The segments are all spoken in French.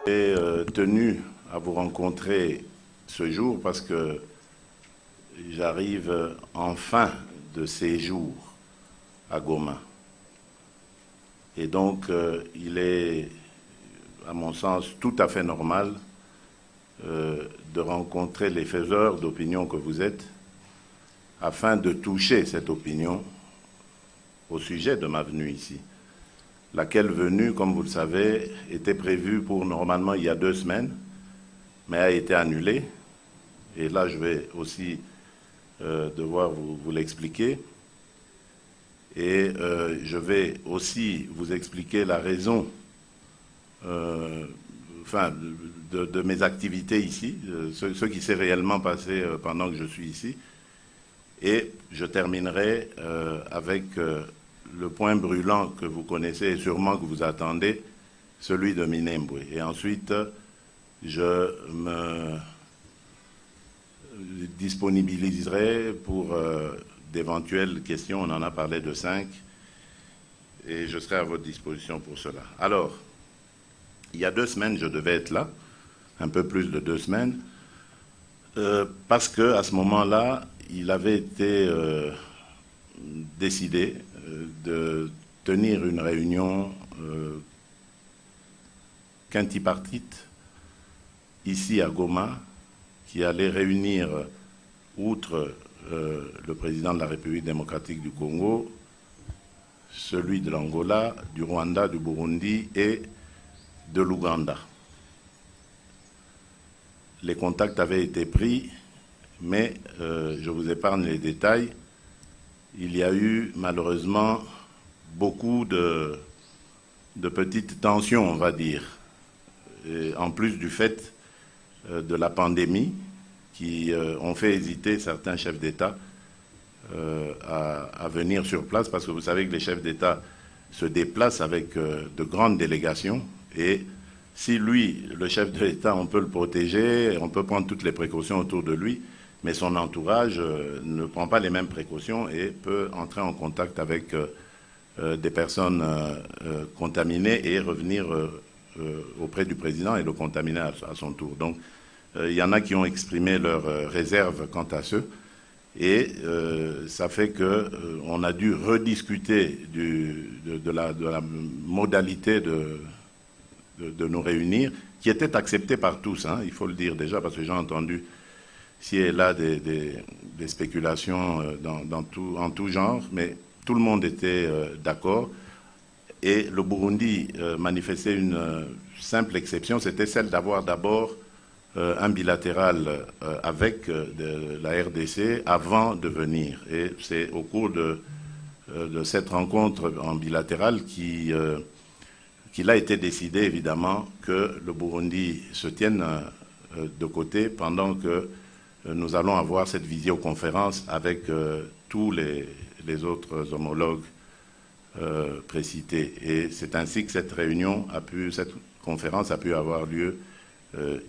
J'ai tenu à vous rencontrer ce jour parce que j'arrive en fin de séjour à Goma. Et donc, il est, à mon sens, tout à fait normal de rencontrer les faiseurs d'opinion que vous êtes afin de toucher cette opinion au sujet de ma venue ici. Laquelle venue, comme vous le savez, était prévue pour normalement il y a 2 semaines, mais a été annulée. Et là, je vais aussi devoir vous l'expliquer. Et je vais aussi vous expliquer la raison de mes activités ici, ce qui s'est réellement passé pendant que je suis ici. Et je terminerai avec le point brûlant que vous connaissez et sûrement que vous attendez, celui de Minembwe. Et ensuite, je me disponibiliserai pour d'éventuelles questions. On en a parlé de 5 et je serai à votre disposition pour cela. Alors, il y a 2 semaines, je devais être là, un peu plus de 2 semaines, parce qu'à ce moment-là, il avait été décidé de tenir une réunion quintipartite ici à Goma, qui allait réunir, outre le président de la République démocratique du Congo, celui de l'Angola, du Rwanda, du Burundi et de l'Ouganda. Les contacts avaient été pris, mais je vous épargne les détails. Il y a eu malheureusement beaucoup de petites tensions, on va dire, et en plus du fait de la pandémie qui ont fait hésiter certains chefs d'État à venir sur place, parce que vous savez que les chefs d'État se déplacent avec de grandes délégations, et si lui, le chef de l'État, on peut le protéger, on peut prendre toutes les précautions autour de lui, mais son entourage ne prend pas les mêmes précautions et peut entrer en contact avec des personnes contaminées et revenir auprès du président et le contaminer à son tour. Donc, il y en a qui ont exprimé leurs réserves quant à ce, et ça fait qu'on a dû rediscuter de la modalité de nous réunir, qui était acceptée par tous, hein, il faut le dire déjà, parce que j'ai entendu ici et là des spéculations en tout genre, mais tout le monde était d'accord. Et le Burundi manifestait une simple exception, c'était celle d'avoir d'abord un bilatéral avec la RDC avant de venir. Et c'est au cours de cette rencontre en bilatéral qu'il a été décidé, évidemment, que le Burundi se tienne de côté pendant que nous allons avoir cette visioconférence avec tous les autres homologues précités. Et c'est ainsi que cette conférence a pu avoir lieu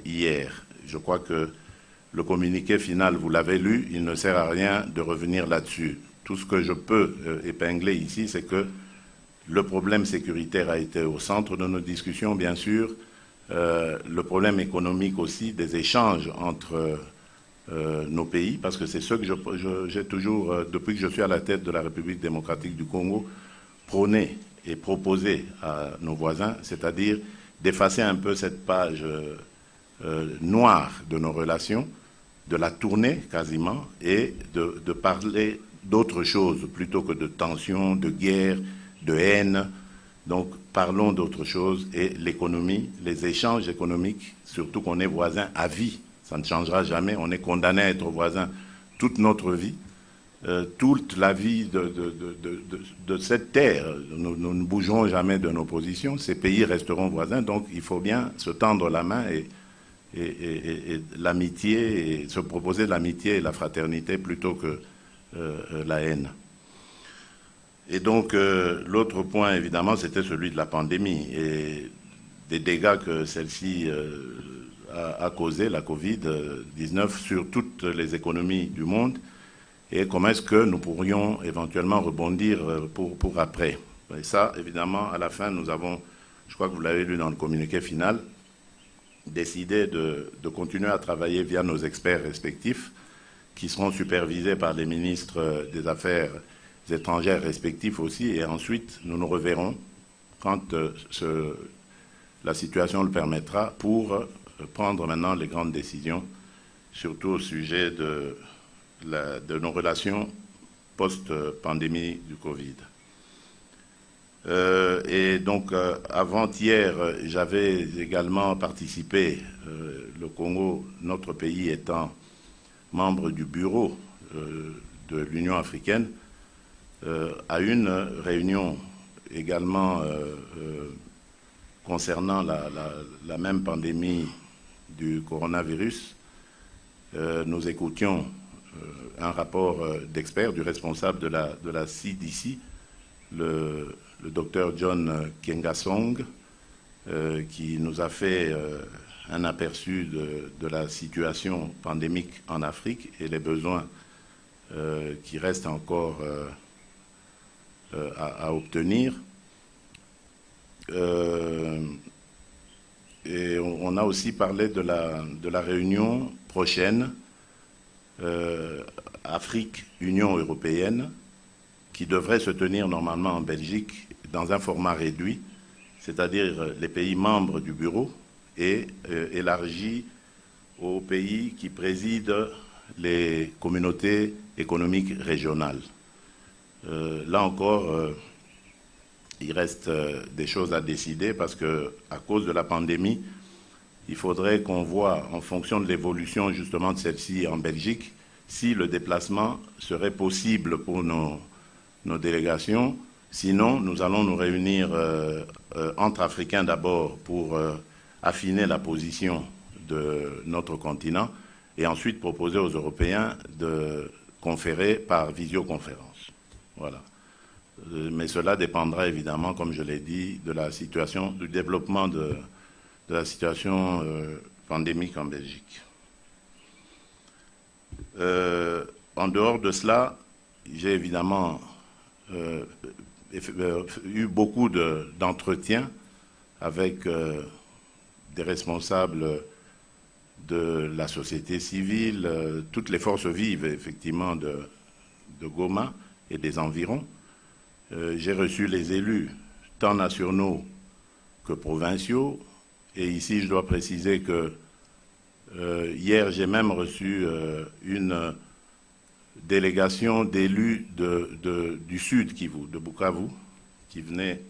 hier. Je crois que le communiqué final, vous l'avez lu, il ne sert à rien de revenir là-dessus. Tout ce que je peux épingler ici, c'est que le problème sécuritaire a été au centre de nos discussions, bien sûr. Le problème économique aussi, des échanges entre nos pays, parce que c'est ce que j'ai toujours, depuis que je suis à la tête de la République démocratique du Congo, prôné et proposé à nos voisins, c'est-à-dire d'effacer un peu cette page noire de nos relations, de la tourner quasiment, et de parler d'autre chose, plutôt que de tensions, de guerre, de haine. Donc parlons d'autre chose, et l'économie, les échanges économiques, surtout qu'on est voisins à vie, ça ne changera jamais, on est condamné à être voisins toute notre vie, toute la vie de cette terre. Nous ne bougerons jamais de nos positions, ces pays resteront voisins, donc il faut bien se tendre la main et l'amitié, et se proposer l'amitié et la fraternité plutôt que la haine. Et donc l'autre point, évidemment, c'était celui de la pandémie et des dégâts que celle-ci a causé, la Covid-19, sur toutes les économies du monde, et comment est-ce que nous pourrions éventuellement rebondir pour après. Et ça, évidemment, à la fin, nous avons, je crois que vous l'avez lu dans le communiqué final, décidé de continuer à travailler via nos experts respectifs, qui seront supervisés par les ministres des Affaires étrangères respectifs aussi, et ensuite nous nous reverrons quand la situation le permettra pour prendre maintenant les grandes décisions, surtout au sujet de nos relations post-pandémie du Covid. Et donc, avant-hier, j'avais également participé, le Congo, notre pays étant membre du bureau de l'Union africaine, à une réunion également concernant la même pandémie du coronavirus. Nous écoutions un rapport d'experts du responsable de la CDC, le docteur John Kengasong, qui nous a fait un aperçu de la situation pandémique en Afrique et les besoins qui restent encore à obtenir. Et on a aussi parlé de la réunion prochaine Afrique-Union européenne, qui devrait se tenir normalement en Belgique dans un format réduit, c'est-à-dire les pays membres du bureau et élargi aux pays qui président les communautés économiques régionales. Là encore, il reste des choses à décider parce qu'à cause de la pandémie, il faudrait qu'on voit, en fonction de l'évolution justement de celle-ci en Belgique, si le déplacement serait possible pour nos délégations. Sinon, nous allons nous réunir entre Africains d'abord pour affiner la position de notre continent et ensuite proposer aux Européens de conférer par visioconférence. Voilà. Mais cela dépendra évidemment, comme je l'ai dit, de la situation, du développement de la situation pandémique en Belgique. En dehors de cela, j'ai évidemment eu beaucoup d'entretiens avec des responsables de la société civile, toutes les forces vives effectivement de Goma et des environs. J'ai reçu les élus, tant nationaux que provinciaux, et ici je dois préciser que hier j'ai même reçu une délégation d'élus du Sud Kivu, de Bukavu, qui venait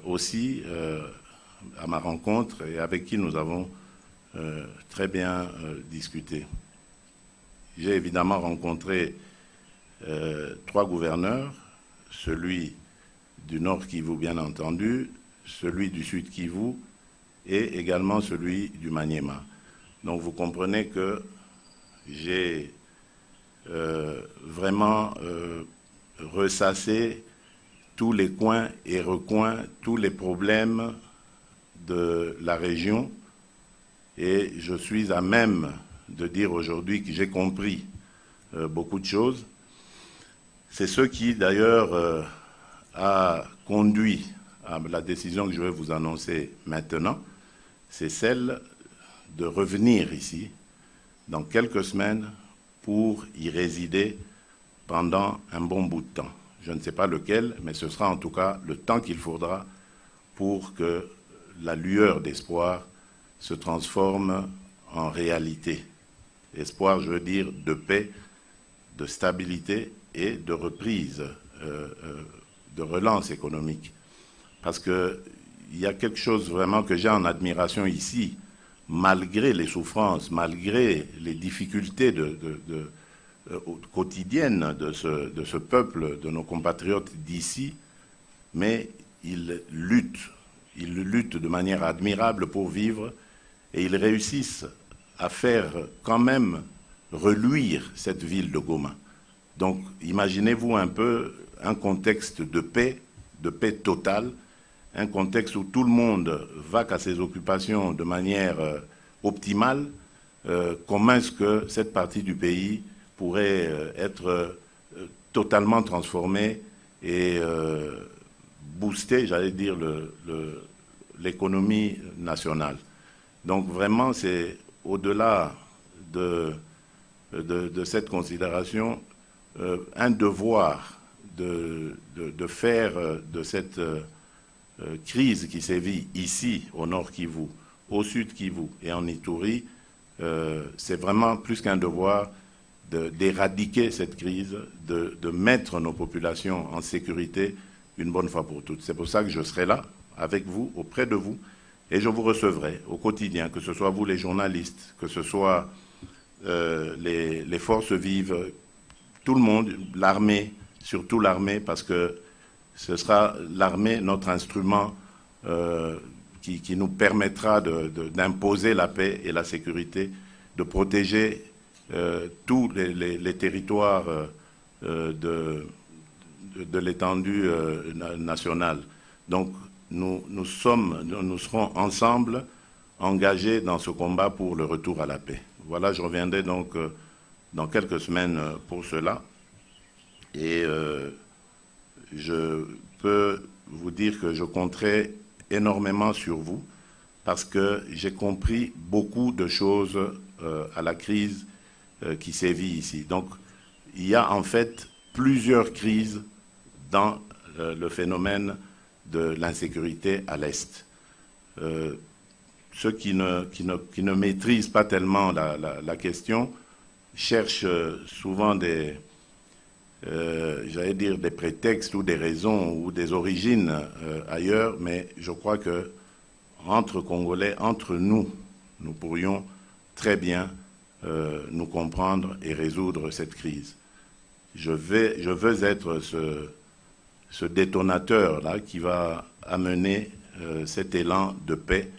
aussi à ma rencontre et avec qui nous avons très bien discuté. J'ai évidemment rencontré 3 gouverneurs, celui du Nord Kivu bien entendu, celui du Sud Kivu et également celui du Maniema. Donc vous comprenez que j'ai vraiment ressassé tous les coins et recoins, tous les problèmes de la région, et je suis à même de dire aujourd'hui que j'ai compris beaucoup de choses. C'est ce qui d'ailleurs a conduit à la décision que je vais vous annoncer maintenant, c'est celle de revenir ici dans quelques semaines pour y résider pendant un bon bout de temps. Je ne sais pas lequel, mais ce sera en tout cas le temps qu'il faudra pour que la lueur d'espoir se transforme en réalité. Espoir, je veux dire, de paix, de stabilité et de reprise, de relance économique. Parce qu'il y a quelque chose vraiment que j'ai en admiration ici, malgré les souffrances, malgré les difficultés quotidiennes de ce peuple, de nos compatriotes d'ici, mais ils luttent de manière admirable pour vivre et ils réussissent à faire quand même reluire cette ville de Goma. Donc imaginez-vous un peu un contexte de paix totale, un contexte où tout le monde va à ses occupations de manière optimale. Comment est-ce que cette partie du pays pourrait être totalement transformée et booster, j'allais dire, l'économie nationale. Donc vraiment, c'est au-delà de cette considération, un devoir de faire de cette crise qui sévit ici, au nord Kivu, au sud Kivu et en Ituri, c'est vraiment plus qu'un devoir d'éradiquer cette crise, de mettre nos populations en sécurité une bonne fois pour toutes. C'est pour ça que je serai là, avec vous, auprès de vous, et je vous recevrai au quotidien, que ce soit vous les journalistes, que ce soit les forces vives, tout le monde, l'armée, surtout l'armée, parce que ce sera l'armée, notre instrument qui nous permettra d'imposer la paix et la sécurité, de protéger tous les territoires de l'étendue nationale. Donc nous serons ensemble engagés dans ce combat pour le retour à la paix. Voilà, je reviendrai donc dans quelques semaines pour cela. Et je peux vous dire que je compterai énormément sur vous parce que j'ai compris beaucoup de choses à la crise qui sévit ici. Donc, il y a en fait plusieurs crises dans le phénomène de l'insécurité à l'Est. Ceux qui ne maîtrisent pas tellement la question cherchent souvent j'allais dire des prétextes ou des raisons ou des origines ailleurs, mais je crois que entre Congolais, entre nous, nous pourrions très bien nous comprendre et résoudre cette crise. Je veux être ce détonateur-là qui va amener cet élan de paix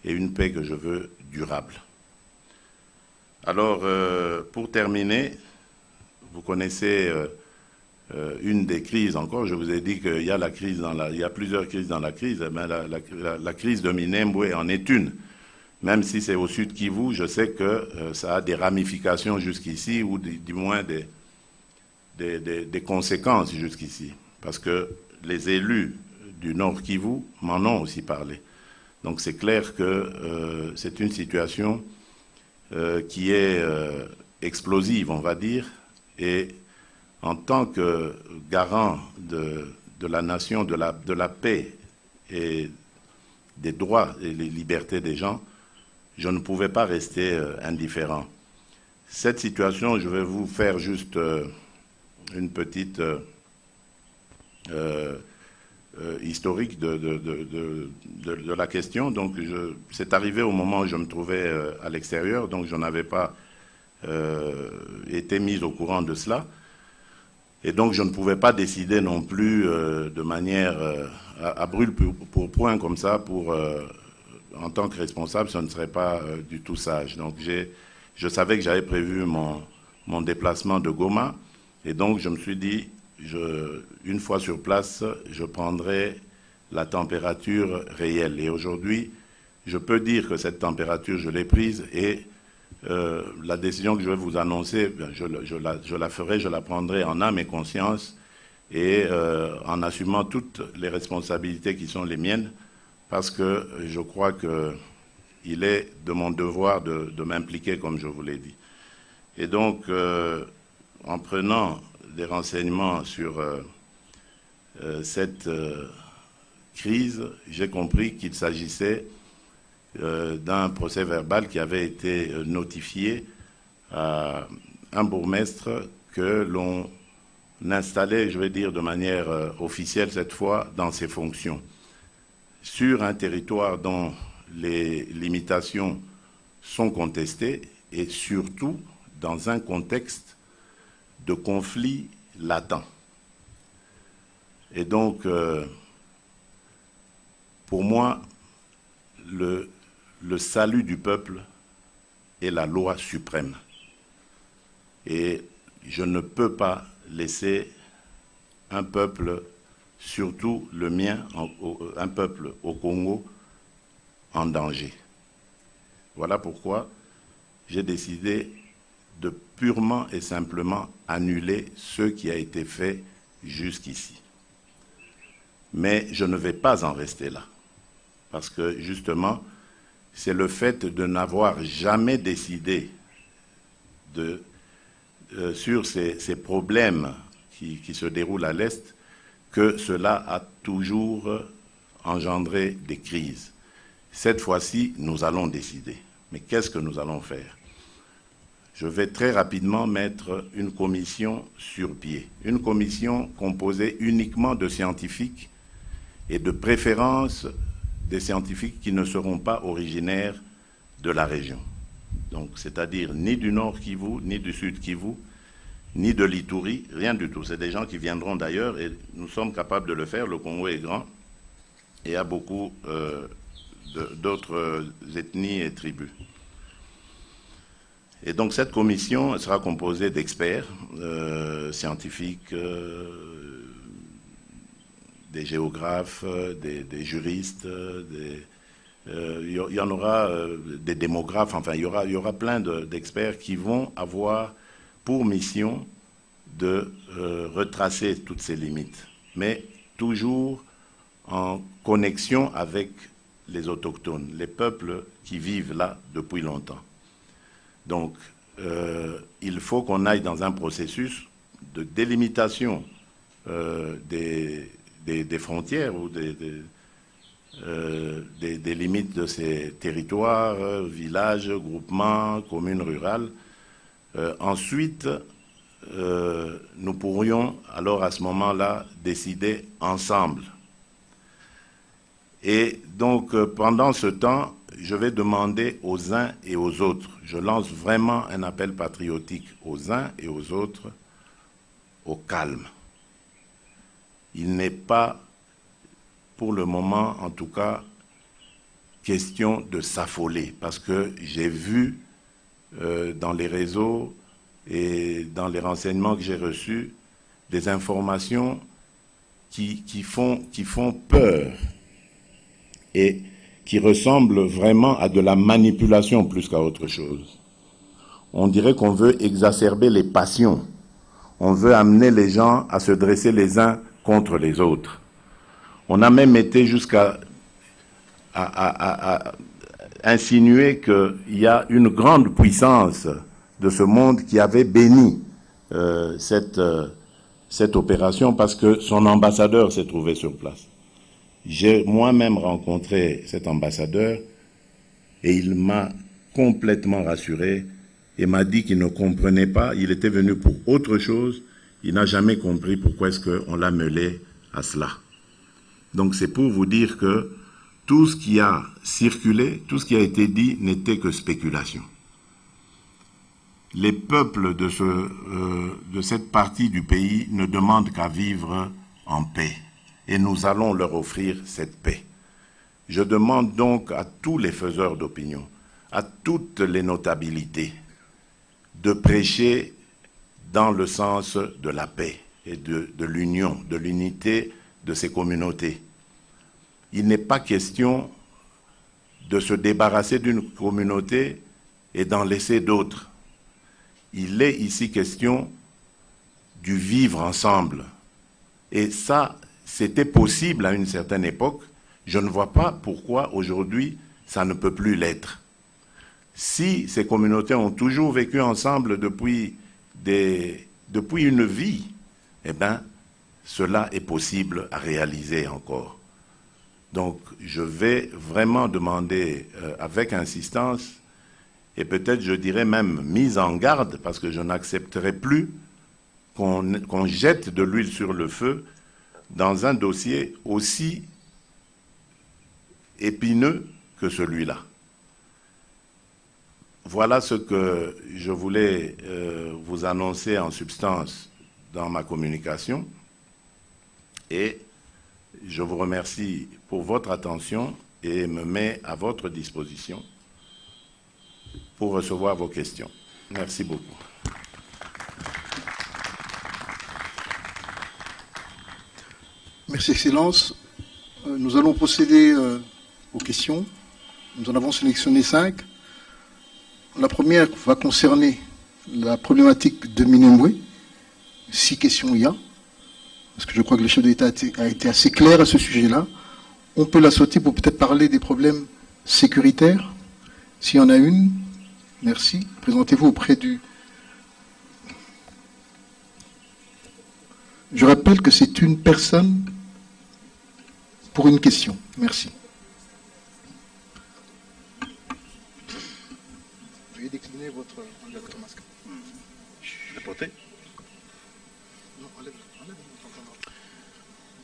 et une paix que je veux durable. Alors, pour terminer, vous connaissez une des crises encore. Je vous ai dit qu'il y a la crise il y a plusieurs crises dans la crise. Mais la crise de Minembwe en est une. Même si c'est au sud Kivu, je sais que ça a des ramifications jusqu'ici ou du moins des conséquences jusqu'ici. Parce que les élus du nord Kivu m'en ont aussi parlé. Donc c'est clair que c'est une situation qui est explosive, on va dire, et en tant que garant de la nation, de la paix et des droits et les libertés des gens, je ne pouvais pas rester indifférent. Cette situation, je vais vous faire juste une petite historique de la question. Donc, c'est arrivé au moment où je me trouvais à l'extérieur, donc je n'avais pas été mis au courant de cela. Et donc, je ne pouvais pas décider non plus de manière à brûle pour point comme ça, en tant que responsable, ce ne serait pas du tout sage. Donc, je savais que j'avais prévu mon déplacement de Goma, et donc je me suis dit, une fois sur place, je prendrai la température réelle. Et aujourd'hui, je peux dire que cette température, je l'ai prise, et la décision que je vais vous annoncer, je la ferai, je la prendrai en âme et conscience et en assumant toutes les responsabilités qui sont les miennes, parce que je crois qu'il est de mon devoir de m'impliquer comme je vous l'ai dit. Et donc, en prenant des renseignements sur cette crise, j'ai compris qu'il s'agissait d'un procès verbal qui avait été notifié à un bourgmestre que l'on installait, je vais dire de manière officielle cette fois, dans ses fonctions, sur un territoire dont les limitations sont contestées et surtout dans un contexte de conflit latent. Et donc, pour moi, le salut du peuple est la loi suprême. Et je ne peux pas laisser un peuple, surtout le mien, un peuple au Congo, en danger. Voilà pourquoi j'ai décidé de purement et simplement annuler ce qui a été fait jusqu'ici. Mais je ne vais pas en rester là. Parce que justement, c'est le fait de n'avoir jamais décidé sur ces problèmes qui se déroulent à l'Est, que cela a toujours engendré des crises. Cette fois-ci, nous allons décider. Mais qu'est-ce que nous allons faire? Je vais très rapidement mettre une commission sur pied. Une commission composée uniquement de scientifiques et de préférence des scientifiques qui ne seront pas originaires de la région. Donc, c'est-à-dire ni du Nord Kivu, ni du Sud Kivu, ni de l'Ituri, rien du tout. C'est des gens qui viendront d'ailleurs et nous sommes capables de le faire. Le Congo est grand et a beaucoup d'autres ethnies et tribus. Et donc cette commission sera composée d'experts scientifiques, des géographes, des juristes, il y en aura des démographes, enfin il y aura plein d'experts qui vont avoir pour mission de retracer toutes ces limites, mais toujours en connexion avec les autochtones, les peuples qui vivent là depuis longtemps. Donc, il faut qu'on aille dans un processus de délimitation des frontières ou des limites de ces territoires, villages, groupements, communes rurales. Ensuite, nous pourrions alors à ce moment-là décider ensemble. Et donc, pendant ce temps, je vais demander aux uns et aux autres, je lance vraiment un appel patriotique aux uns et aux autres, au calme. Il n'est pas, pour le moment en tout cas, question de s'affoler, parce que j'ai vu dans les réseaux et dans les renseignements que j'ai reçus, des informations qui font peur et qui ressemblent vraiment à de la manipulation plus qu'à autre chose. On dirait qu'on veut exacerber les passions. On veut amener les gens à se dresser les uns contre les autres. On a même été jusqu'à insinuer qu'il y a une grande puissance de ce monde qui avait béni cette opération parce que son ambassadeur s'est trouvé sur place. J'ai moi-même rencontré cet ambassadeur et il m'a complètement rassuré et m'a dit qu'il ne comprenait pas, il était venu pour autre chose, il n'a jamais compris pourquoi est-ce qu'on l'a mêlé à cela. Donc c'est pour vous dire que tout ce qui a circulé, tout ce qui a été dit n'était que spéculation. Les peuples de cette partie du pays ne demandent qu'à vivre en paix. Et nous allons leur offrir cette paix. Je demande donc à tous les faiseurs d'opinion, à toutes les notabilités, de prêcher dans le sens de la paix et de l'union, de l'unité de ces communautés. Il n'est pas question de se débarrasser d'une communauté et d'en laisser d'autres. Il est ici question du vivre ensemble. Et ça, c'était possible à une certaine époque. Je ne vois pas pourquoi aujourd'hui ça ne peut plus l'être. Si ces communautés ont toujours vécu ensemble depuis une vie, eh bien, cela est possible à réaliser encore. Donc, je vais vraiment demander avec insistance, et peut-être je dirais même mise en garde, parce que je n'accepterai plus qu'on jette de l'huile sur le feu dans un dossier aussi épineux que celui-là. Voilà ce que je voulais vous annoncer en substance dans ma communication. Et je vous remercie pour votre attention et me mets à votre disposition pour recevoir vos questions. Merci beaucoup. Merci, Excellence. Nous allons procéder aux questions. Nous en avons sélectionné 5. La première va concerner la problématique de Minembwe. 6 questions il y a. Parce que je crois que le chef de l'État a été assez clair à ce sujet-là. On peut la sauter pour peut-être parler des problèmes sécuritaires. S'il y en a une, merci. Présentez-vous auprès du... Je rappelle que c'est une personne pour une question. Merci. Veuillez décliner votre masque. Déporté.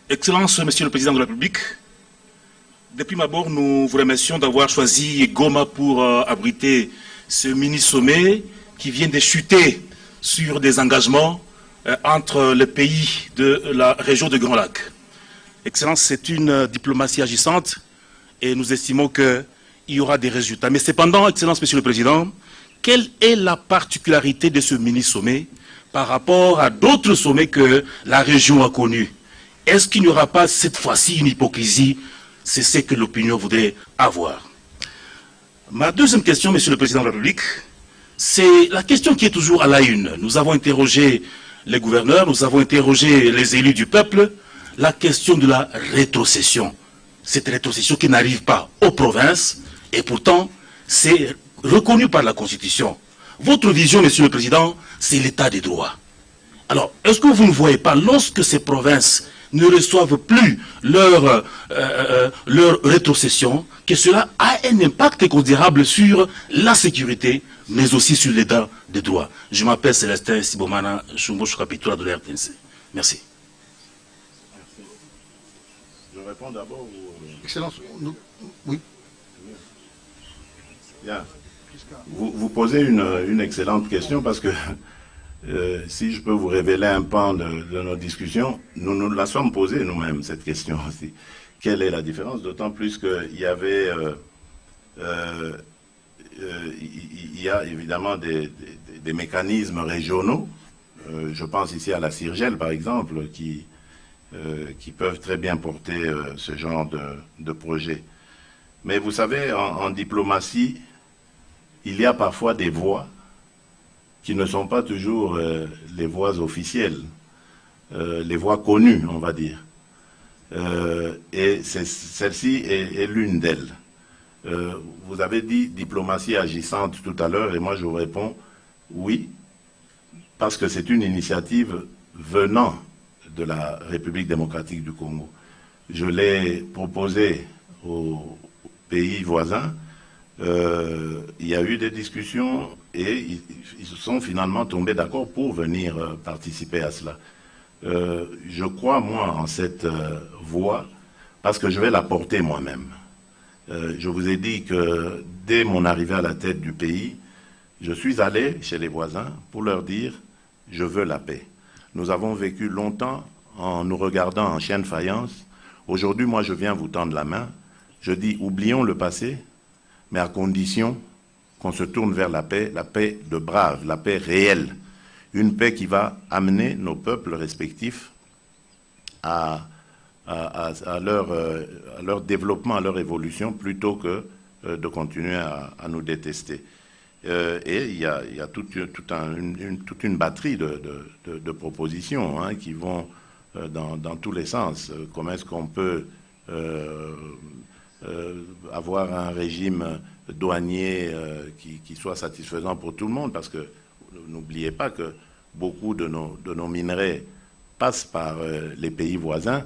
Excellence, Monsieur le Président de la République, depuis ma bord, nous vous remercions d'avoir choisi Goma pour abriter ce mini-sommet qui vient de chuter sur des engagements entre les pays de la région de Grand Lac. Excellence, c'est une diplomatie agissante et nous estimons qu'il y aura des résultats. Mais cependant, Excellence, Monsieur le Président, quelle est la particularité de ce mini-sommet par rapport à d'autres sommets que la région a connus? Est-ce qu'il n'y aura pas cette fois-ci une hypocrisie? C'est ce que l'opinion voudrait avoir. Ma deuxième question, Monsieur le Président de la République, c'est la question qui est toujours à la une. Nous avons interrogé les gouverneurs, nous avons interrogé les élus du peuple, la question de la rétrocession. Cette rétrocession qui n'arrive pas aux provinces, et pourtant, c'est reconnu par la Constitution. Votre vision, Monsieur le Président, c'est l'état des droits. Alors, est-ce que vous ne voyez pas, lorsque ces provinces ne reçoivent plus leur rétrocession, que cela a un impact considérable sur la sécurité, mais aussi sur l'état des droits? Je m'appelle Célestin Sibomana, je suis capitaine de la RTNC. Merci. Je réponds d'abord. Excellence, oui. Bien. Vous posez une excellente question parce que si je peux vous révéler un pan de nos discussions, nous nous la sommes posée nous-mêmes, cette question aussi. Quelle est la différence? D'autant plus qu'il y avait... il y a évidemment des mécanismes régionaux. Je pense ici à la CIRGEL, par exemple, qui peuvent très bien porter ce genre de projet. Mais vous savez, en diplomatie, il y a parfois des voix qui ne sont pas toujours les voix officielles, les voix connues, on va dire. Et celle-ci est l'une d'elles. Vous avez dit diplomatie agissante tout à l'heure, et moi je vous réponds oui, parce que c'est une initiative venant de la République démocratique du Congo. Je l'ai proposée aux pays voisins. Il y a eu des discussions et ils se sont finalement tombés d'accord pour venir participer à cela. Je crois, moi, en cette voie parce que je vais la porter moi-même. Je vous ai dit que dès mon arrivée à la tête du pays, je suis allé chez les voisins pour leur dire « je veux la paix ». Nous avons vécu longtemps en nous regardant en chien de faïence. Aujourd'hui, moi, je viens vous tendre la main. Je dis « oublions le passé », mais à condition qu'on se tourne vers la paix de brave, la paix réelle. Une paix qui va amener nos peuples respectifs à leur développement, à leur évolution, plutôt que de continuer à nous détester. Et il y a toute une batterie de propositions hein, qui vont dans tous les sens. Comment est-ce qu'on peut avoir un régime douanier qui soit satisfaisant pour tout le monde, parce que n'oubliez pas que beaucoup de nos minerais passent par les pays voisins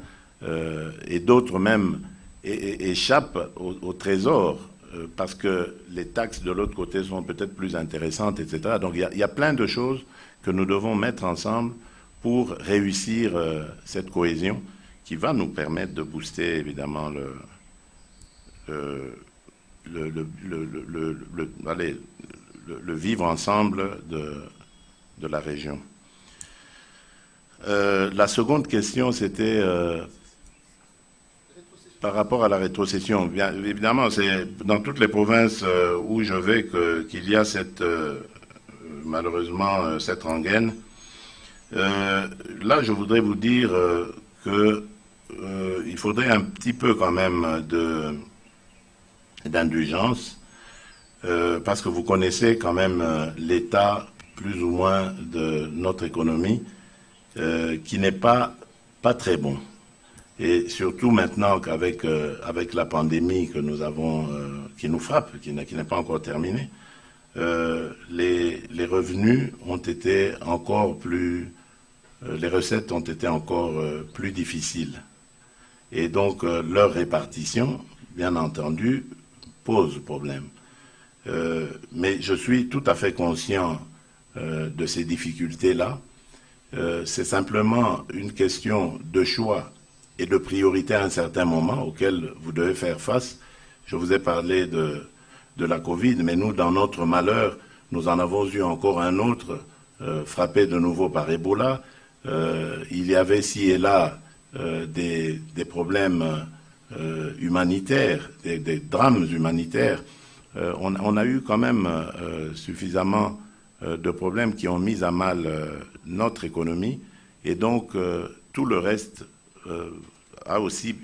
et d'autres même échappent au trésor parce que les taxes de l'autre côté sont peut-être plus intéressantes, etc. Donc il y a plein de choses que nous devons mettre ensemble pour réussir cette cohésion qui va nous permettre de booster évidemment le vivre ensemble de la région. La seconde question, c'était par rapport à la rétrocession. Bien évidemment, c'est dans toutes les provinces où je vais qu'il y a malheureusement cette rengaine. Là, je voudrais vous dire qu'il faudrait un petit peu quand même d'indulgence, parce que vous connaissez quand même l'état plus ou moins de notre économie, qui n'est pas très bon. Et surtout maintenant qu'avec avec la pandémie que nous avons, qui nous frappe, qui n'est pas encore terminée, les revenus ont été encore plus, les recettes ont été encore plus difficiles. Et donc leur répartition, bien entendu, pose problème. Mais je suis tout à fait conscient de ces difficultés-là. C'est simplement une question de choix et de priorité à un certain moment auquel vous devez faire face. Je vous ai parlé de la Covid, mais nous, dans notre malheur, nous en avons eu encore un autre, frappé de nouveau par Ebola. Il y avait ci et là des problèmes humanitaires, des drames humanitaires. On a eu quand même suffisamment de problèmes qui ont mis à mal notre économie, et donc tout le reste a aussi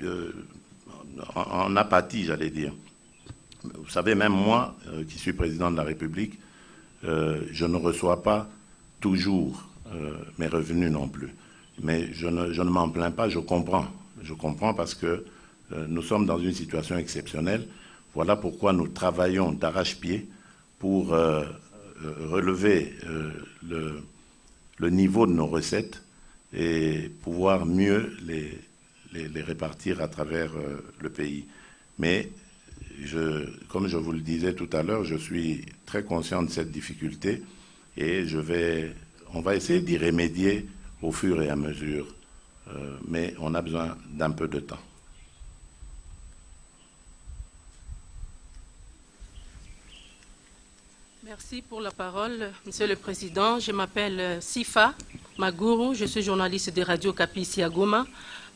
en apathie, j'allais dire. Vous savez, même moi, qui suis président de la République, je ne reçois pas toujours mes revenus non plus. Mais je ne m'en plains pas, je comprends. Je comprends parce que nous sommes dans une situation exceptionnelle. Voilà pourquoi nous travaillons d'arrache-pied pour relever le niveau de nos recettes et pouvoir mieux les répartir à travers le pays. Mais, comme je vous le disais tout à l'heure, je suis très conscient de cette difficulté et on va essayer d'y remédier au fur et à mesure. Mais on a besoin d'un peu de temps. Merci pour la parole, Monsieur le Président. Je m'appelle Sifa Magourou, je suis journaliste de Radio Kapi ici à Goma.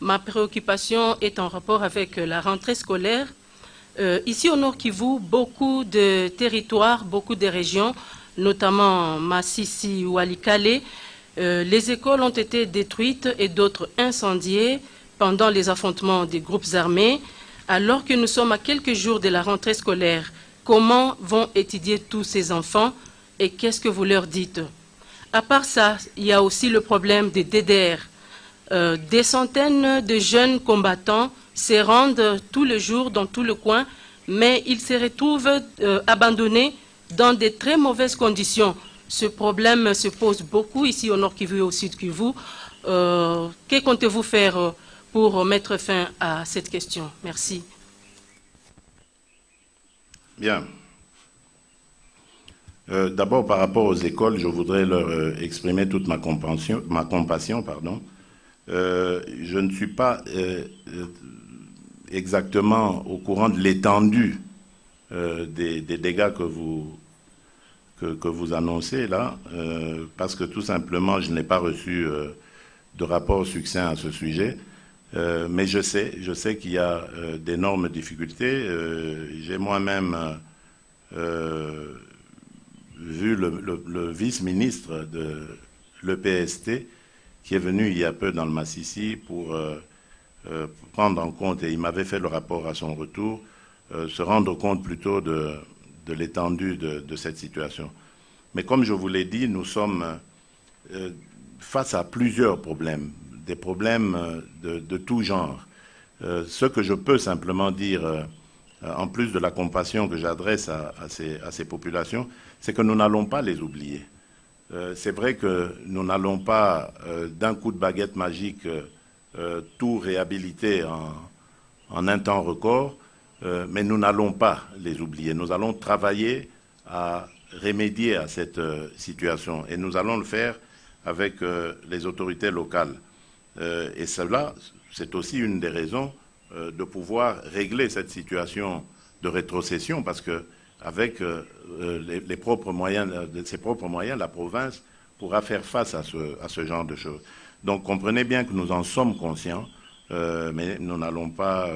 Ma préoccupation est en rapport avec la rentrée scolaire. Ici au Nord Kivu, beaucoup de territoires, beaucoup de régions, notamment Massissi ou Walikale, les écoles ont été détruites et d'autres incendiées pendant les affrontements des groupes armés. Alors que nous sommes à quelques jours de la rentrée scolaire, comment vont étudier tous ces enfants et qu'est-ce que vous leur dites? À part ça, il y a aussi le problème des DDR. Des centaines de jeunes combattants se rendent tous les jours dans tout le coin, mais ils se retrouvent abandonnés dans de très mauvaises conditions. Ce problème se pose beaucoup ici au Nord Kivu et au Sud Kivu. Que comptez-vous faire pour mettre fin à cette question? Merci. Bien. D'abord, par rapport aux écoles, je voudrais leur exprimer toute ma compassion. Je ne suis pas exactement au courant de l'étendue des dégâts que vous annoncez là, parce que tout simplement, je n'ai pas reçu de rapport succinct à ce sujet. Mais je sais qu'il y a d'énormes difficultés. J'ai moi-même vu le vice-ministre de l'EPST qui est venu il y a peu dans le Massissi pour prendre en compte, et il m'avait fait le rapport à son retour, se rendre compte plutôt de l'étendue de cette situation. Mais comme je vous l'ai dit, nous sommes face à plusieurs problèmes, des problèmes de tout genre. Ce que je peux simplement dire, en plus de la compassion que j'adresse à ces populations, c'est que nous n'allons pas les oublier. C'est vrai que nous n'allons pas, d'un coup de baguette magique, tout réhabiliter en un temps record, mais nous n'allons pas les oublier. Nous allons travailler à remédier à cette situation et nous allons le faire avec les autorités locales. Et cela, c'est aussi une des raisons de pouvoir régler cette situation de rétrocession, parce que avec ses propres moyens, la province pourra faire face à ce genre de choses. Donc comprenez bien que nous en sommes conscients, mais nous n'allons pas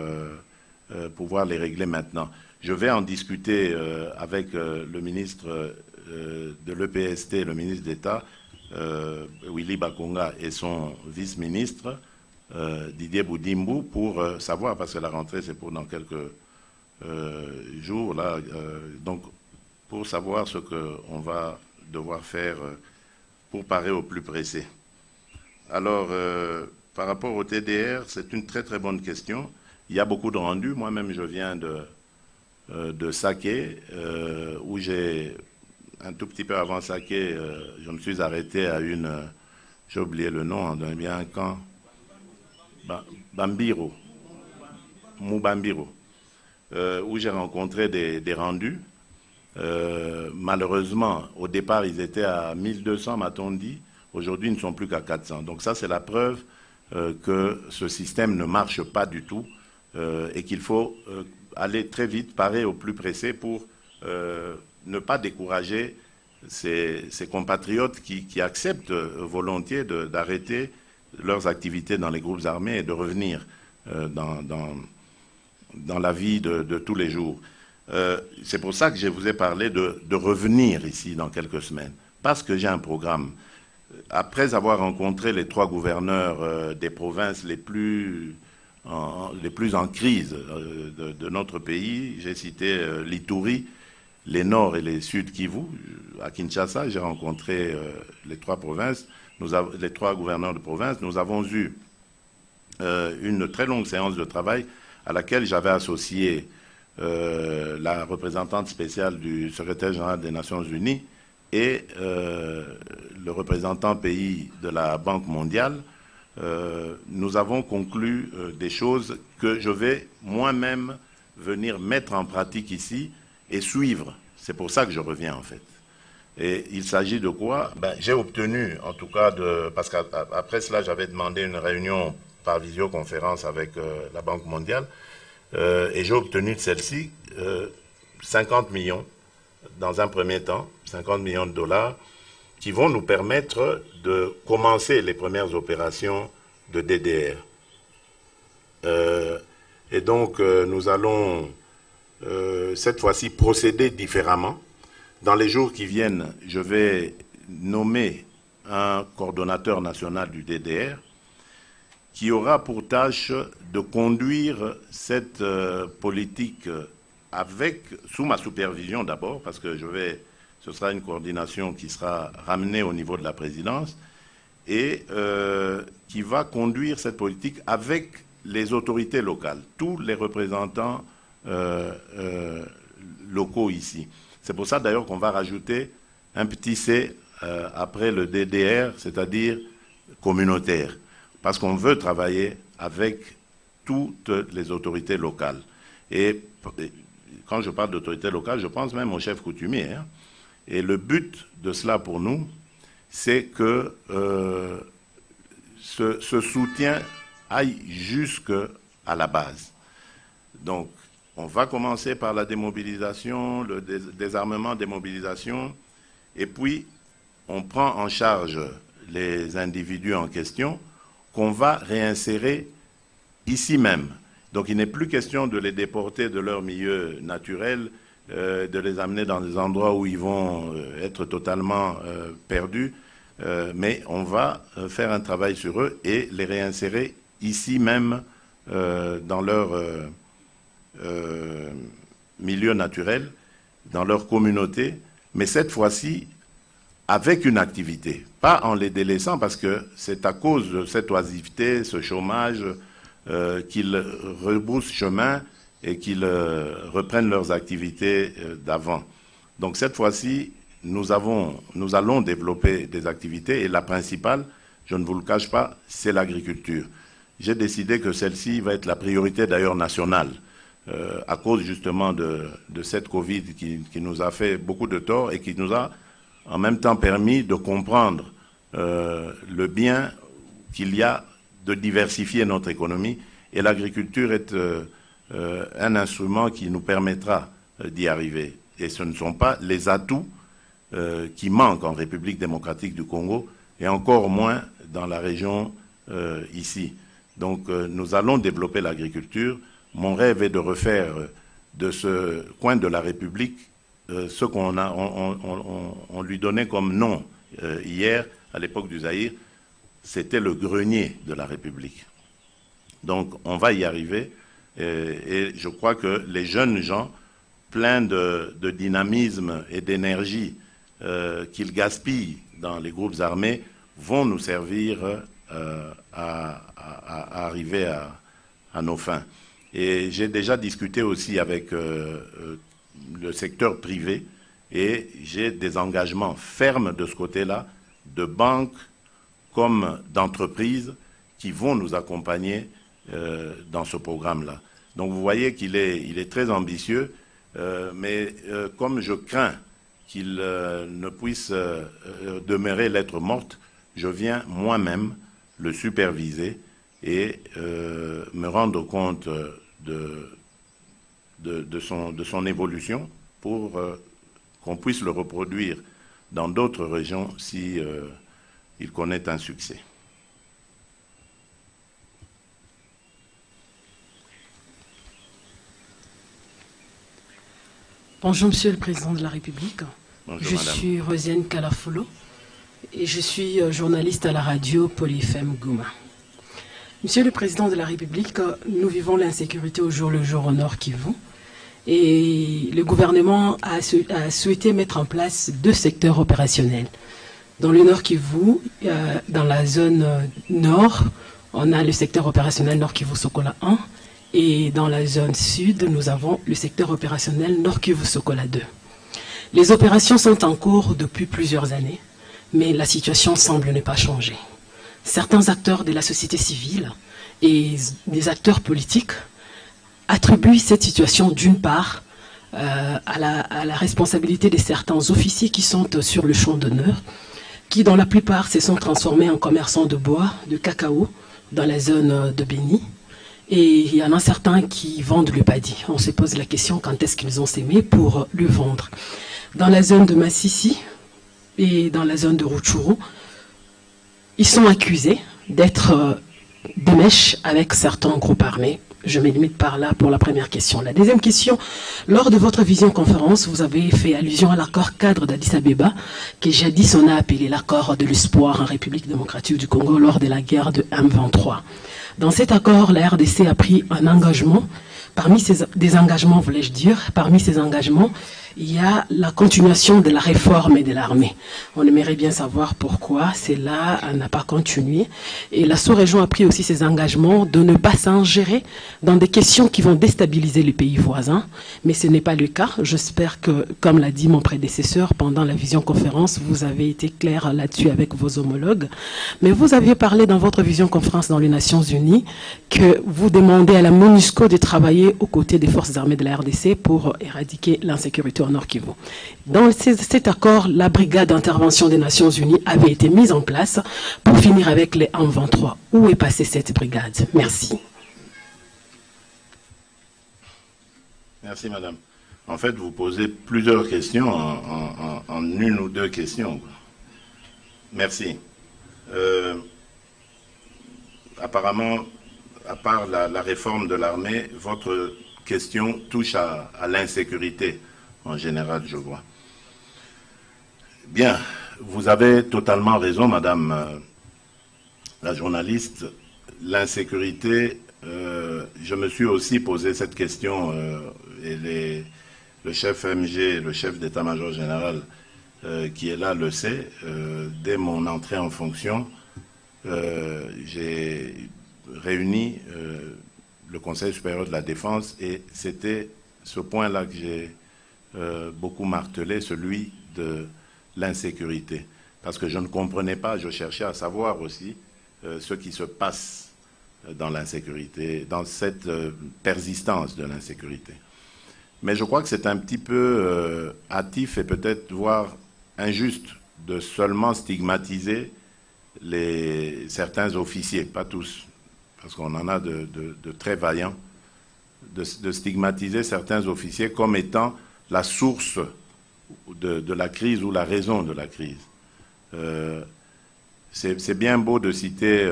pouvoir les régler maintenant. Je vais en discuter avec le ministre de l'EPST, le ministre d'État, Willy Bakonga, et son vice-ministre, Didier Boudimbu, pour savoir, parce que la rentrée c'est pour dans quelques jours, là, donc pour savoir ce qu'on va devoir faire pour parer au plus pressé. Alors, par rapport au TDR, c'est une très très bonne question. Il y a beaucoup de rendus. Moi-même, je viens de Saké, où j'ai, un tout petit peu avant Saké, je me suis arrêté à une, j'ai oublié le nom, on donne bien un camp, Bambiro, Mubambiro, où j'ai rencontré des rendus. Malheureusement, au départ, ils étaient à 1200, m'a-t-on dit. Aujourd'hui, ils ne sont plus qu'à 400. Donc ça, c'est la preuve que ce système ne marche pas du tout et qu'il faut aller très vite, parer au plus pressé pour ne pas décourager ces compatriotes qui acceptent volontiers d'arrêter leurs activités dans les groupes armés et de revenir dans la vie de tous les jours. C'est pour ça que je vous ai parlé de revenir ici dans quelques semaines, parce que j'ai un programme. Après avoir rencontré les 3 gouverneurs des provinces les plus en crise de notre pays, j'ai cité l'Ituri, les Nord et les Sud Kivu. À Kinshasa, j'ai rencontré les 3 provinces, les 3 gouverneurs de province. Nous avons eu une très longue séance de travail à laquelle j'avais associé la représentante spéciale du secrétaire général des Nations Unies et le représentant pays de la Banque mondiale. Nous avons conclu des choses que je vais moi-même venir mettre en pratique ici et suivre. C'est pour ça que je reviens en fait. Et il s'agit de quoi? J'ai obtenu, en tout cas, parce qu'après cela, j'avais demandé une réunion par visioconférence avec la Banque mondiale, et j'ai obtenu de celle-ci 50 millions, dans un premier temps, 50 millions de dollars, qui vont nous permettre de commencer les premières opérations de DDR. Et donc, nous allons cette fois-ci procéder différemment. Dans les jours qui viennent, je vais nommer un coordonnateur national du DDR qui aura pour tâche de conduire cette politique sous ma supervision d'abord, parce que ce sera une coordination qui sera ramenée au niveau de la présidence, et qui va conduire cette politique avec les autorités locales, tous les représentants locaux ici. C'est pour ça d'ailleurs qu'on va rajouter un petit C après le DDR, c'est-à-dire communautaire, parce qu'on veut travailler avec toutes les autorités locales. Et quand je parle d'autorités locales, je pense même au chef coutumier. Hein. Et le but de cela pour nous, c'est que ce soutien aille jusqu'à la base. Donc, on va commencer par la démobilisation, le désarmement, démobilisation, et puis on prend en charge les individus en question qu'on va réinsérer ici même. Donc il n'est plus question de les déporter de leur milieu naturel, de les amener dans des endroits où ils vont être totalement perdus, mais on va faire un travail sur eux et les réinsérer ici même dans leur milieu naturel, dans leur communauté, mais cette fois-ci avec une activité, pas en les délaissant, parce que c'est à cause de cette oisiveté, ce chômage, qu'ils rebroussent chemin et qu'ils reprennent leurs activités d'avant. Donc cette fois-ci, nous allons développer des activités, et la principale, je ne vous le cache pas, c'est l'agriculture. J'ai décidé que celle-ci va être la priorité d'ailleurs nationale, à cause justement de cette Covid qui nous a fait beaucoup de tort et qui nous a en même temps permis de comprendre le bien qu'il y a de diversifier notre économie, et l'agriculture est un instrument qui nous permettra d'y arriver. Et ce ne sont pas les atouts qui manquent en République démocratique du Congo, et encore moins dans la région ici. Donc nous allons développer l'agriculture. Mon rêve est de refaire de ce coin de la République ce on lui donnait comme nom hier, à l'époque du Zaïre, c'était le grenier de la République. Donc on va y arriver, et je crois que les jeunes gens, pleins de dynamisme et d'énergie qu'ils gaspillent dans les groupes armés, vont nous servir arriver à nos fins. Et j'ai déjà discuté aussi avec le secteur privé et j'ai des engagements fermes de ce côté-là, de banques comme d'entreprises qui vont nous accompagner dans ce programme-là. Donc vous voyez qu'il est très ambitieux, mais comme je crains qu'il ne puisse demeurer lettre morte, je viens moi-même le superviser et me rendre compte de son évolution pour qu'on puisse le reproduire dans d'autres régions si il connaît un succès. Bonjour Monsieur le Président de la République. Bonjour, je madame. suis Rosiane Kalafolo et je suis journaliste à la radio Poly FM Goma. Monsieur le Président de la République, nous vivons l'insécurité au jour le jour au Nord Kivu et le gouvernement a souhaité mettre en place 2 secteurs opérationnels. Dans le Nord Kivu, dans la zone nord, on a le secteur opérationnel Nord Kivu Sokola 1 et dans la zone sud, nous avons le secteur opérationnel Nord Kivu Sokola 2. Les opérations sont en cours depuis plusieurs années, mais la situation semble ne pas changer. Certains acteurs de la société civile et des acteurs politiques attribuent cette situation d'une part à la responsabilité de certains officiers qui sont sur le champ d'honneur, qui dans la plupart se sont transformés en commerçants de bois, de cacao dans la zone de Béni. Et il y en a certains qui vendent le paddy. On se pose la question quand est-ce qu'ils ont sémé pour le vendre. Dans la zone de Massissi et dans la zone de Rutshuru, ils sont accusés d'être des mèches avec certains groupes armés. Je me limite par là pour la première question. La deuxième question, lors de votre vision-conférence, vous avez fait allusion à l'accord cadre d'Addis Abeba, que jadis on a appelé l'accord de l'espoir en République démocratique du Congo lors de la guerre de M23. Dans cet accord, la RDC a pris un engagement. Parmi ces engagements, voulais-je dire, parmi ces engagements, il y a la continuation de la réforme de l'armée. On aimerait bien savoir pourquoi cela n'a pas continué. Et la sous-région a pris aussi ses engagements de ne pas s'ingérer dans des questions qui vont déstabiliser les pays voisins. Mais ce n'est pas le cas. J'espère que, comme l'a dit mon prédécesseur pendant la vision-conférence, vous avez été clair là-dessus avec vos homologues. Mais vous aviez parlé dans votre vision-conférence dans les Nations Unies que vous demandez à la MONUSCO de travailler aux côtés des forces armées de la RDC pour éradiquer l'insécurité au Nord Kivu. Dans cet accord, la brigade d'intervention des Nations Unies avait été mise en place pour finir avec les M23. Où est passée cette brigade? Merci. Merci, madame. En fait, vous posez plusieurs questions en une ou deux questions. Merci. Apparemment, à part la réforme de l'armée, votre question touche à l'insécurité en général, je vois. Bien, vous avez totalement raison, madame la journaliste. L'insécurité, je me suis aussi posé cette question et le chef MG, le chef d'état-major général qui est là le sait. Dès mon entrée en fonction, j'ai réuni le Conseil supérieur de la défense et c'était ce point-là que j'ai beaucoup martelé, celui de l'insécurité. Parce que je ne comprenais pas, je cherchais à savoir aussi ce qui se passe dans l'insécurité, dans cette persistance de l'insécurité. Mais je crois que c'est un petit peu hâtif et peut-être voire injuste de seulement stigmatiser certains officiers, pas tous, parce qu'on en a de très vaillants, de stigmatiser certains officiers comme étant la source de la crise ou la raison de la crise. C'est bien beau de citer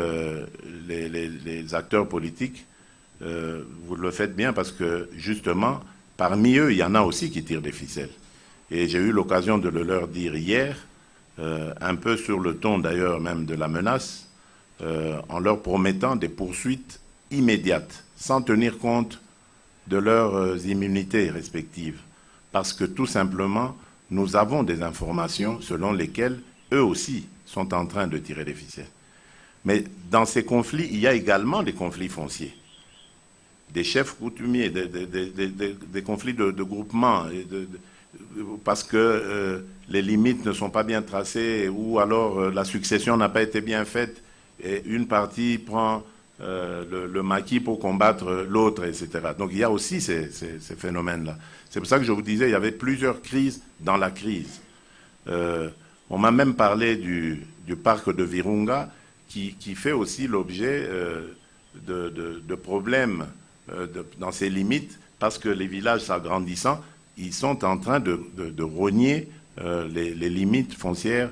les acteurs politiques, vous le faites bien parce que justement, parmi eux, il y en a aussi qui tirent des ficelles. Et j'ai eu l'occasion de le leur dire hier, un peu sur le ton d'ailleurs même de la menace, en leur promettant des poursuites immédiates, sans tenir compte de leurs immunités respectives. Parce que tout simplement, nous avons des informations selon lesquelles eux aussi sont en train de tirer des ficelles. Mais dans ces conflits, il y a également des conflits fonciers. Des chefs coutumiers, des conflits de groupement, parce que les limites ne sont pas bien tracées, ou alors la succession n'a pas été bien faite, et une partie prend le maquis pour combattre l'autre, etc. Donc il y a aussi ces phénomènes-là. C'est pour ça que je vous disais, il y avait plusieurs crises dans la crise. On m'a même parlé du parc de Virunga, qui fait aussi l'objet de problèmes dans ses limites, parce que les villages s'agrandissant, ils sont en train de rogner les limites foncières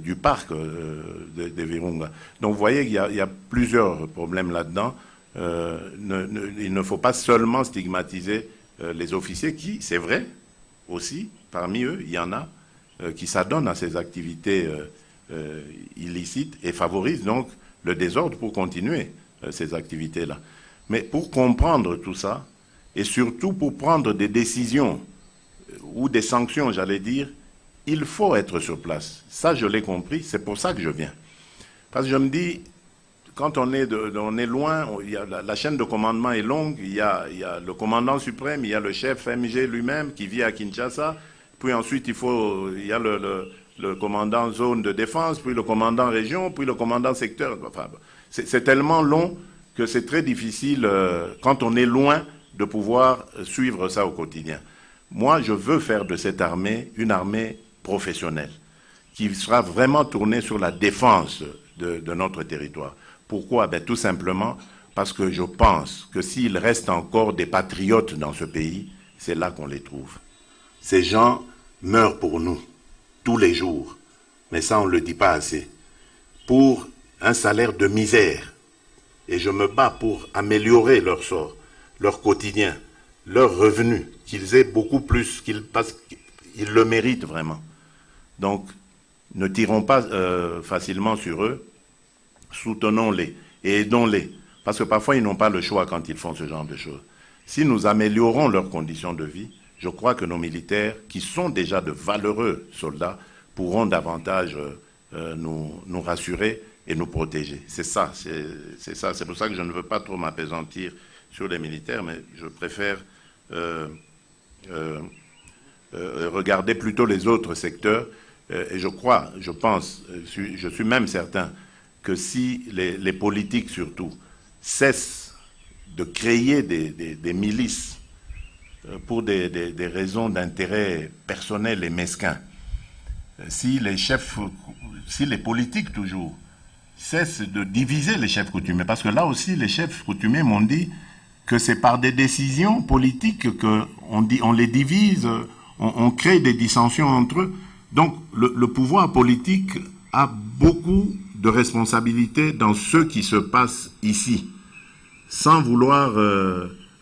du parc de Virunga. Donc vous voyez qu'il y a plusieurs problèmes là-dedans. Il ne faut pas seulement stigmatiser les officiers qui, c'est vrai, aussi, parmi eux, il y en a qui s'adonnent à ces activités illicites et favorisent donc le désordre pour continuer ces activités-là. Mais pour comprendre tout ça, et surtout pour prendre des décisions ou des sanctions, j'allais dire, il faut être sur place. Ça, je l'ai compris, c'est pour ça que je viens. Parce que je me dis, quand on est loin, la chaîne de commandement est longue, il y a le commandant suprême, il y a le chef MG lui-même qui vit à Kinshasa, puis ensuite il y a le commandant zone de défense, puis le commandant région, puis le commandant secteur. Enfin, c'est tellement long que c'est très difficile, quand on est loin, de pouvoir suivre ça au quotidien. Moi, je veux faire de cette armée une armée professionnelle, qui sera vraiment tournée sur la défense de notre territoire. Pourquoi? Ben, tout simplement parce que je pense que s'il reste encore des patriotes dans ce pays, c'est là qu'on les trouve. Ces gens meurent pour nous, tous les jours, mais ça on ne le dit pas assez, pour un salaire de misère. Et je me bats pour améliorer leur sort, leur quotidien, leurs revenus, qu'ils aient beaucoup plus, parce qu'ils le méritent vraiment. Donc, ne tirons pas facilement sur eux, soutenons-les et aidons-les. Parce que parfois, ils n'ont pas le choix quand ils font ce genre de choses. Si nous améliorons leurs conditions de vie, je crois que nos militaires, qui sont déjà de valeureux soldats, pourront davantage nous rassurer et nous protéger. C'est ça, c'est ça. C'est pour ça que je ne veux pas trop m'appesantir sur les militaires, mais je préfère regarder plutôt les autres secteurs. Et je pense, je suis même certain que si les politiques surtout cessent de créer des milices pour des raisons d'intérêt personnel et mesquin, si les politiques toujours cessent de diviser les chefs coutumiers, parce que là aussi les chefs coutumiers m'ont dit que c'est par des décisions politiques qu'on les divise, on crée des dissensions entre eux. Donc le pouvoir politique a beaucoup de responsabilités dans ce qui se passe ici, sans vouloir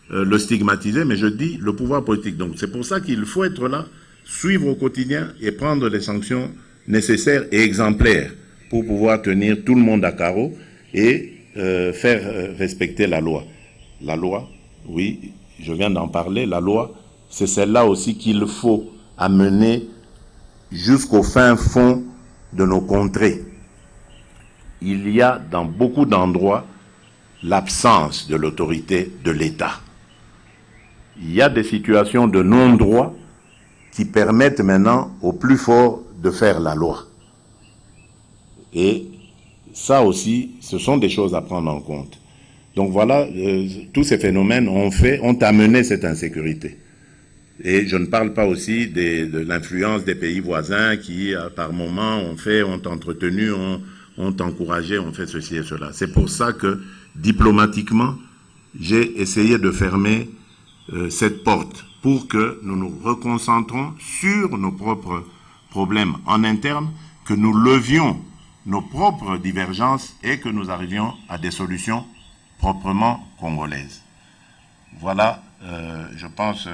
le stigmatiser, mais je dis le pouvoir politique. Donc c'est pour ça qu'il faut être là, suivre au quotidien et prendre les sanctions nécessaires et exemplaires pour pouvoir tenir tout le monde à carreau et faire respecter la loi. La loi, oui, je viens d'en parler, la loi, c'est celle-là aussi qu'il faut amener jusqu'au fin fond de nos contrées. Il y a dans beaucoup d'endroits l'absence de l'autorité de l'État. Il y a des situations de non-droit qui permettent maintenant aux plus forts de faire la loi. Et ça aussi, ce sont des choses à prendre en compte. Donc voilà, tous ces phénomènes ont amené cette insécurité. Et je ne parle pas aussi de l'influence des pays voisins qui, par moments, ont entretenu, ont encouragé, ont fait ceci et cela. C'est pour ça que, diplomatiquement, j'ai essayé de fermer cette porte pour que nous nous reconcentrons sur nos propres problèmes en interne, que nous levions nos propres divergences et que nous arrivions à des solutions proprement congolaises. Voilà, je pense,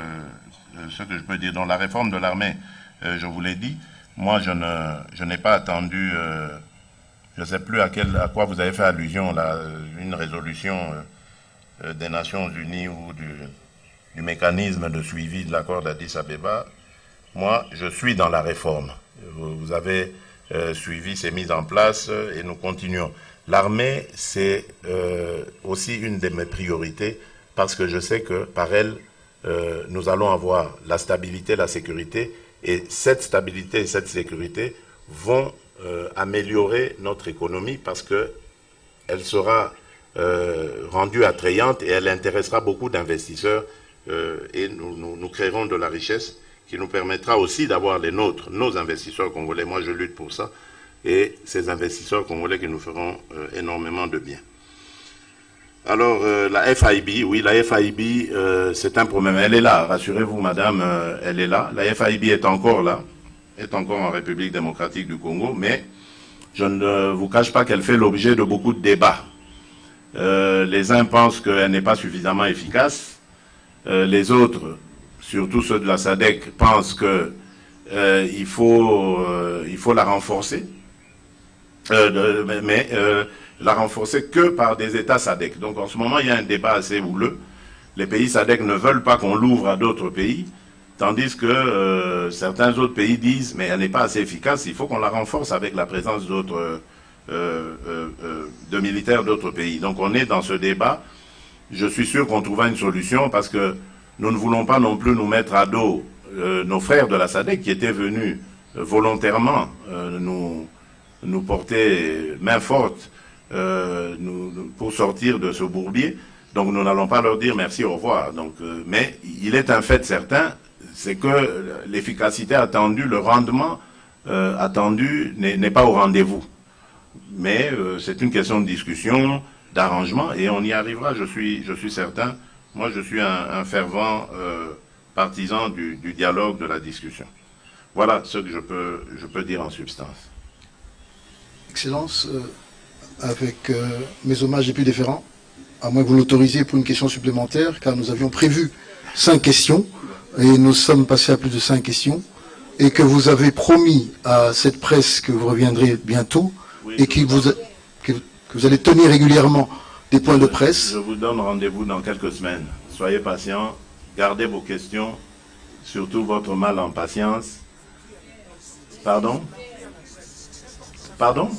ce que je peux dire. Dans la réforme de l'armée, je vous l'ai dit, moi je n'ai pas attendu, je ne sais plus à quoi vous avez fait allusion, là, une résolution des Nations Unies ou du mécanisme de suivi de l'accord d'Addis Abeba. Moi, je suis dans la réforme. Vous avez suivi ces mises en place et nous continuons. l'armée, c'est aussi une de mes priorités parce que je sais que par elle, nous allons avoir la stabilité, la sécurité, et cette stabilité et cette sécurité vont améliorer notre économie parce qu'elle sera rendue attrayante et elle intéressera beaucoup d'investisseurs et nous créerons de la richesse qui nous permettra aussi d'avoir les nôtres, nos investisseurs congolais. Moi, je lutte pour ça. Et ces investisseurs congolais qui nous feront énormément de bien. Alors, la FIB, oui, la FIB, c'est un problème. Elle est là, rassurez-vous, madame, elle est là. La FIB est encore là, est encore en République démocratique du Congo, mais je ne vous cache pas qu'elle fait l'objet de beaucoup de débats. Les uns pensent qu'elle n'est pas suffisamment efficace. Les autres, surtout ceux de la SADC, pensent qu'il faut la renforcer. Mais la renforcer que par des États SADC. Donc en ce moment, il y a un débat assez houleux. Les pays SADC ne veulent pas qu'on l'ouvre à d'autres pays, tandis que certains autres pays disent « mais elle n'est pas assez efficace, il faut qu'on la renforce avec la présence d'autres de militaires d'autres pays ». Donc on est dans ce débat. Je suis sûr qu'on trouvera une solution parce que nous ne voulons pas non plus nous mettre à dos nos frères de la SADC qui étaient venus volontairement nous porter main forte pour sortir de ce bourbier. Donc nous n'allons pas leur dire merci, au revoir. Donc, mais il est un fait certain, c'est que l'efficacité attendue, le rendement attendu n'est pas au rendez-vous. Mais c'est une question de discussion, d'arrangement, et on y arrivera, je suis certain. Moi, je suis un fervent partisan du dialogue, de la discussion. Voilà ce que je peux dire en substance. Excellence, avec mes hommages les plus déférents, à moins que vous l'autorisiez pour une question supplémentaire, car nous avions prévu 5 questions, et nous sommes passés à plus de 5 questions, et que vous avez promis à cette presse que vous reviendrez bientôt, oui, et que vous allez tenir régulièrement des points de presse. Je vous donne rendez-vous dans quelques semaines. Soyez patients, gardez vos questions, surtout votre mal en patience. Pardon ? Pardon ?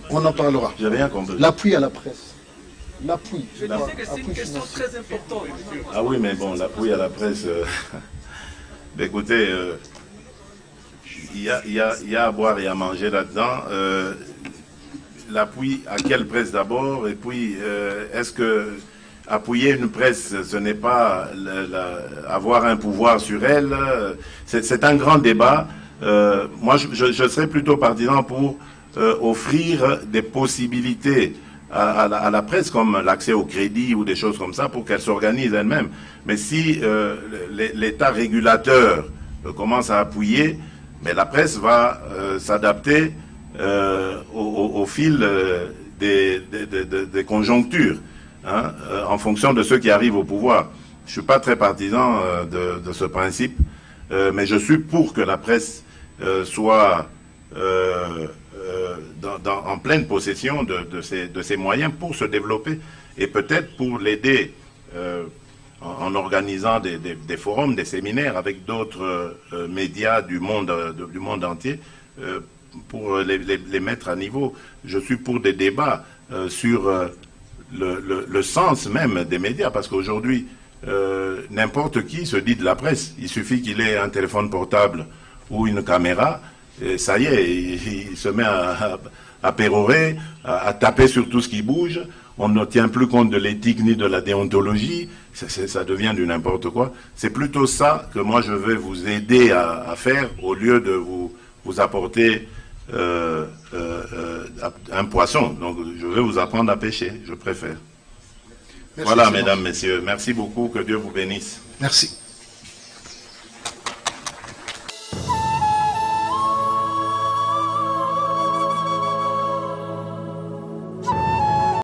On en parlera. J'ai rien compris. L'appui à la presse. L'appui. Je disais que c'est une question très importante. Ah oui, mais bon, l'appui à la presse... écoutez, il y a à boire et à manger là-dedans. L'appui à quelle presse d'abord? Et puis, est-ce que appuyer une presse, ce n'est pas avoir un pouvoir sur elle? C'est un grand débat. Moi, je serais plutôt partisan pour offrir des possibilités à la presse, comme l'accès au crédit ou des choses comme ça, pour qu'elle s'organise elle-même. Mais si l'État régulateur commence à appuyer, mais la presse va s'adapter au fil des conjonctures, hein, en fonction de ceux qui arrivent au pouvoir. Je ne suis pas très partisan de ce principe, mais je suis pour que la presse soit en pleine possession de ses moyens pour se développer et peut-être pour l'aider en organisant des forums, des séminaires avec d'autres médias du monde entier pour les mettre à niveau. Je suis pour des débats sur le sens même des médias, parce qu'aujourd'hui, n'importe qui se dit de la presse. Il suffit qu'il ait un téléphone portable ou une caméra, et ça y est, il se met à pérorer, à taper sur tout ce qui bouge. On ne tient plus compte de l'éthique ni de la déontologie, ça devient du n'importe quoi. C'est plutôt ça que moi je vais vous aider à faire, au lieu de vous apporter un poisson. Donc je vais vous apprendre à pêcher, je préfère. Merci, voilà, mesdames, messieurs, merci beaucoup, que Dieu vous bénisse. Merci.